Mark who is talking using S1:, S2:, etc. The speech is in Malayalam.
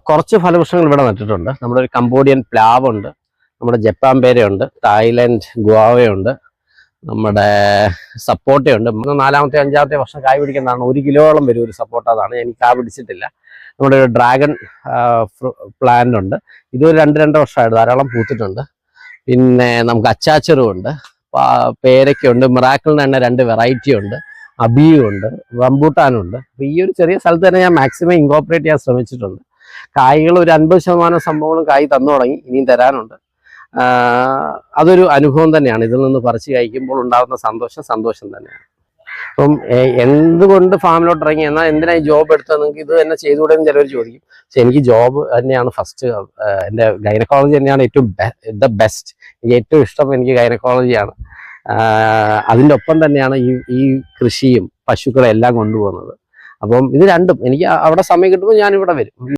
S1: കുറച്ച് ഫലവൃക്ഷങ്ങൾ ഇവിടെ നട്ടിട്ടുണ്ട്. നമ്മുടെ ഒരു കംബോഡിയൻ പ്ലാവുണ്ട്, നമ്മുടെ ജപ്പാൻ പേരയുണ്ട്, തായ്ലൻഡ് ഗുവാവയുണ്ട്, നമ്മുടെ സപ്പോട്ടയുണ്ട്. 4-ാമത്തെ 5-ാമത്തെ വർഷം കായ് പിടിക്കുന്നതാണ്. 1 കിലോയോളം വരും ഒരു സപ്പോട്ട. അതാണ് എനിക്ക് കായ് പിടിച്ചിട്ടില്ല. നമ്മുടെ ഒരു ഡ്രാഗൺ പ്ലാന്റ് ഉണ്ട്. ഇതൊരു 2 വർഷമായിട്ട് ധാരാളം പൂത്തിട്ടുണ്ട്. പിന്നെ നമുക്ക് അച്ചാച്ചറും ഉണ്ട്, പേരയ്ക്കുണ്ട്, മിറാക്കിളിന് തന്നെ 2 വെറൈറ്റി ഉണ്ട്, അബിയും ഉണ്ട്, റംബൂട്ടാനും ഉണ്ട്. അപ്പോൾ ഈ ഒരു ചെറിയ സ്ഥലത്ത് തന്നെ ഞാൻ മാക്സിമം ഇൻകോപ്പറേറ്റ് ചെയ്യാൻ ശ്രമിച്ചിട്ടുണ്ട്. കായ്കൾ ഒരു 50% സംഭവങ്ങളും കായ് തന്നു തുടങ്ങി, ഇനിയും തരാനുണ്ട്. അതൊരു അനുഭവം തന്നെയാണ്. ഇതിൽ നിന്ന് പറിച്ച് കഴിക്കുമ്പോൾ ഉണ്ടാകുന്ന സന്തോഷം തന്നെയാണ്. അപ്പം എന്തുകൊണ്ട് ഫാമിലോട്ട് ഇറങ്ങി, എന്നാൽ എന്തിനാ ഈ ജോബ് എടുത്തത്, നിങ്ങൾക്ക് ഇത് തന്നെ ചെയ്തുകൂടെ എന്ന് ചിലവർ ചോദിക്കും. പക്ഷെ എനിക്ക് ജോബ് തന്നെയാണ് ഫസ്റ്റ്. എൻ്റെ ഗൈനക്കോളജി തന്നെയാണ് ഏറ്റവും ബെസ്റ്റ്. എനിക്ക് ഏറ്റവും ഇഷ്ടം എനിക്ക് ഗൈനക്കോളജിയാണ്. അതിൻ്റെ ഒപ്പം തന്നെയാണ് ഈ കൃഷിയും പശുക്കളെല്ലാം കൊണ്ടുപോകുന്നത്. അപ്പം ഇത് രണ്ടും എനിക്ക് അവിടെ സമയം കിട്ടുമ്പോൾ ഞാനിവിടെ വരും.